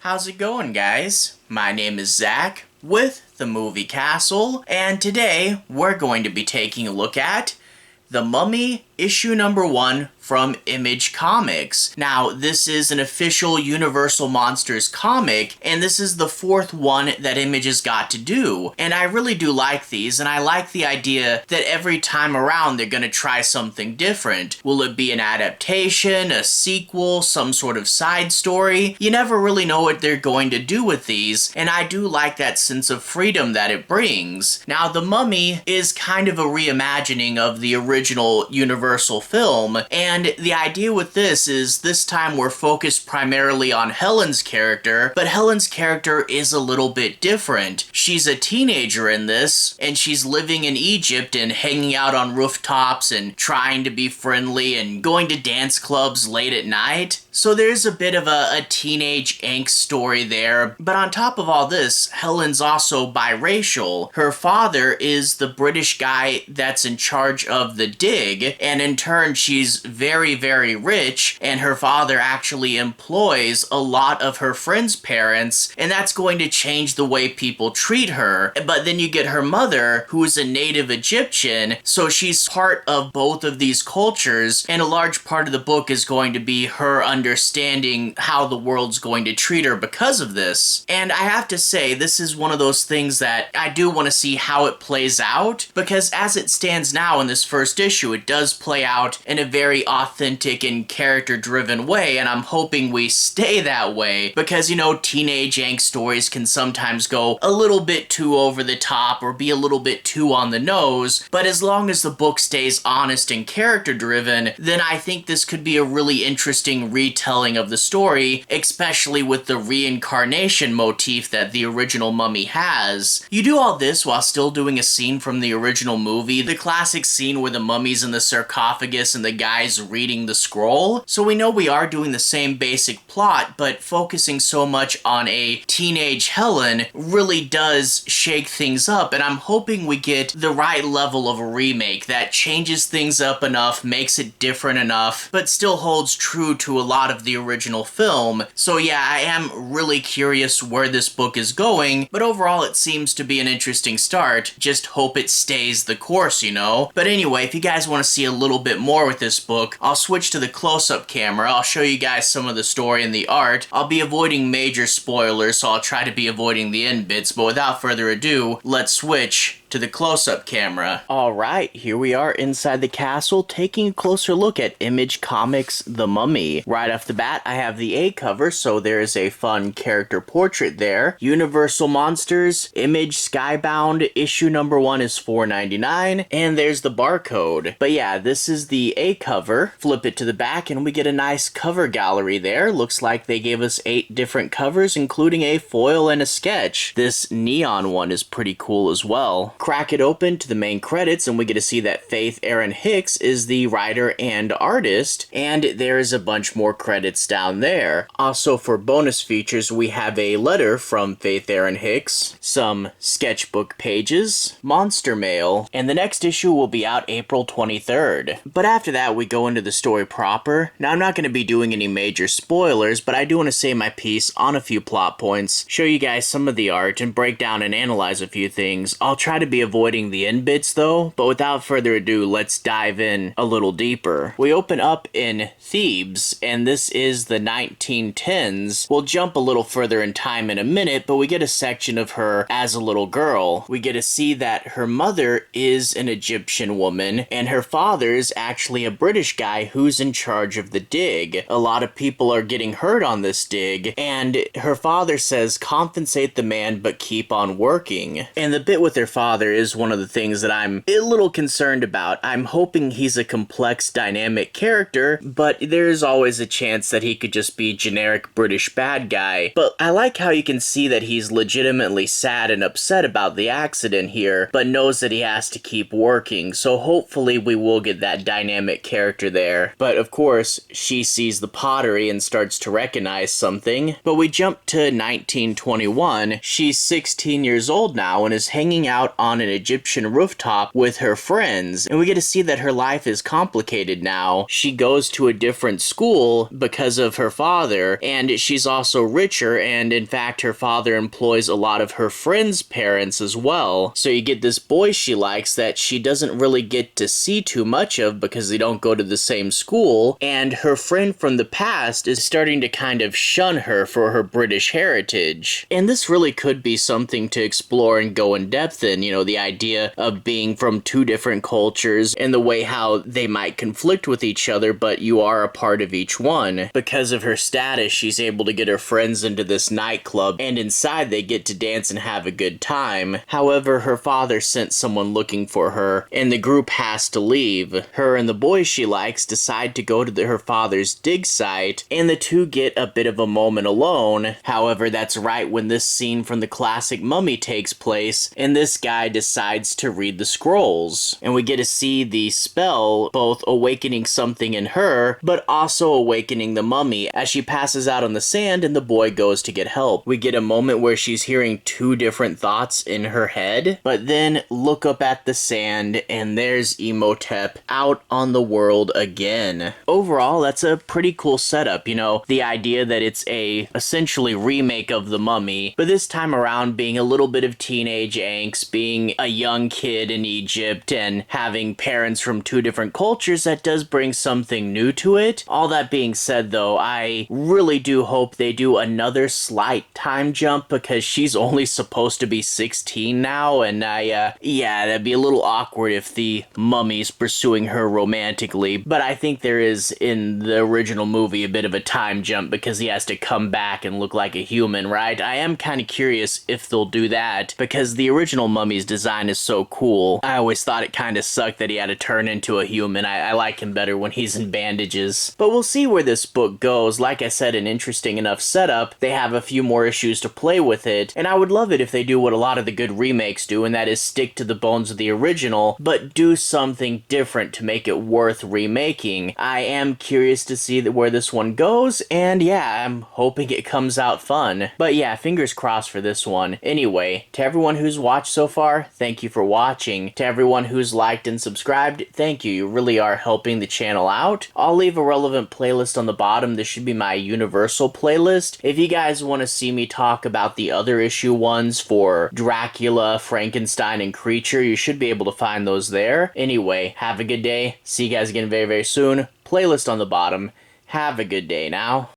How's it going, guys? My name is Zach with the Movie Castle, and today we're going to be taking a look at The Mummy issue number 1 from Image Comics. Now, this is an official Universal Monsters comic, and this is the 4th one that Image has got to do. And I really do like these, and I like the idea that every time around they're gonna try something different. Will it be an adaptation, a sequel, some sort of side story? You never really know what they're going to do with these, and I do like that sense of freedom that it brings. Now, The Mummy is kind of a reimagining of the original Universal film, and the idea with this is this time we're focused primarily on Helen's character, but Helen's character is a little bit different. She's a teenager in this, and she's living in Egypt and hanging out on rooftops and trying to be friendly and going to dance clubs late at night. So there's a bit of a teenage angst story there, but on top of all this, Helen's also biracial. Her father is the British guy that's in charge of the dig, and in turn she's very, very rich, and her father actually employs a lot of her friends' parents, and that's going to change the way people treat her. But then you get her mother, who is a native Egyptian, so she's part of both of these cultures, and a large part of the book is going to be her understanding how the world's going to treat her because of this. And I have to say, this is one of those things that I do want to see how it plays out, because as it stands now in this first issue, it does play out in a very authentic and character-driven way, and I'm hoping we stay that way, because, you know, teenage angst stories can sometimes go a little bit too over the top or be a little bit too on the nose, but as long as the book stays honest and character-driven, then I think this could be a really interesting retelling of the story, especially with the reincarnation motif that the original Mummy has. You do all this while still doing a scene from the original movie, the classic scene where the mummy's in the sarcophagus and the guy's reading the scroll. So we know we are doing the same basic plot, but focusing so much on a teenage Helen really does shake things up, and I'm hoping we get the right level of a remake that changes things up enough, makes it different enough, but still holds true to a lot of the original film. So yeah, I am really curious where this book is going, but overall it seems to be an interesting start. Just hope it stays the course, you know? But anyway, if you guys want to see a little bit more with this book, I'll switch to the close-up camera. I'll show you guys some of the story and the art. I'll be avoiding major spoilers, so I'll try to be avoiding the end bits, but without further ado, let's switch to the close-up camera. Alright, here we are inside the castle, taking a closer look at Image Comics' The Mummy. Right off the bat, I have the A cover, so there's a fun character portrait there. Universal Monsters, Image Skybound, issue number 1 is $4.99, and there's the barcode. But yeah, this is the A cover. Flip it to the back, and we get a nice cover gallery there. Looks like they gave us 8 different covers, including a foil and a sketch. This neon one is pretty cool as well. Crack it open to the main credits, and we get to see that Faith Erin Hicks is the writer and artist, and there's a bunch more credits down there. Also, for bonus features, we have a letter from Faith Erin Hicks, some sketchbook pages, monster mail, and the next issue will be out April 23rd. But after that, we go into the story proper. Now, I'm not going to be doing any major spoilers, but I do want to say my piece on a few plot points, show you guys some of the art, and break down and analyze a few things. I'll try to be avoiding the end bits though, but without further ado, let's dive in a little deeper. We open up in Thebes, and this is the 1910s. We'll jump a little further in time in a minute, but we get a section of her as a little girl. We get to see that her mother is an Egyptian woman, and her father is actually a British guy who's in charge of the dig. A lot of people are getting hurt on this dig, and her father says, compensate the man, but keep on working. And the bit with her father is one of the things that I'm a little concerned about. I'm hoping he's a complex, dynamic character, but there's always a chance that he could just be generic British bad guy. But I like how you can see that he's legitimately sad and upset about the accident here, but knows that he has to keep working, so hopefully we will get that dynamic character there. But of course, she sees the pottery and starts to recognize something. But we jump to 1921. She's 16 years old now and is hanging out on an Egyptian rooftop with her friends, and we get to see that her life is complicated now. She goes to a different school because of her father, and she's also richer, and in fact her father employs a lot of her friends' parents as well. So you get this boy she likes that she doesn't really get to see too much of because they don't go to the same school, and her friend from the past is starting to kind of shun her for her British heritage. And this really could be something to explore and go in depth in, you know, the idea of being from two different cultures and the way how they might conflict with each other, but you are a part of each one. Because of her status, she's able to get her friends into this nightclub, and inside they get to dance and have a good time. However, her father sent someone looking for her, and the group has to leave. Her and the boy she likes decide to go to her father's dig site, and the two get a bit of a moment alone. However, that's right when this scene from the classic Mummy takes place, and this guy decides to read the scrolls. And we get to see the spell both awakening something in her, but also awakening the mummy as she passes out on the sand and the boy goes to get help. We get a moment where she's hearing two different thoughts in her head, but then look up at the sand and there's Imhotep out on the world again. Overall, that's a pretty cool setup, you know, the idea that it's a essentially remake of the Mummy, but this time around being a little bit of teenage angst, being a young kid in Egypt and having parents from two different cultures, that does bring something new to it. All that being said though, I really do hope they do another slight time jump because she's only supposed to be 16 now, and yeah, that'd be a little awkward if the mummy's pursuing her romantically, but I think there is in the original movie a bit of a time jump because he has to come back and look like a human, right? I am kind of curious if they'll do that because the original mummy's design is so cool. I always thought it kind of sucked that he had to turn into a human. I like him better when he's in bandages. But we'll see where this book goes. Like I said, an interesting enough setup. They have a few more issues to play with it, and I would love it if they do what a lot of the good remakes do, and that is stick to the bones of the original, but do something different to make it worth remaking. I am curious to see where this one goes, and yeah, I'm hoping it comes out fun. But yeah, fingers crossed for this one. Anyway, to everyone who's watched so far, thank you for watching. To everyone who's liked and subscribed, thank you. You really are helping the channel out. I'll leave a relevant playlist on the bottom. This should be my universal playlist. If you guys want to see me talk about the other issue ones for Dracula, Frankenstein, and Creature, you should be able to find those there. Anyway, have a good day. See you guys again very, very soon. Playlist on the bottom. Have a good day now.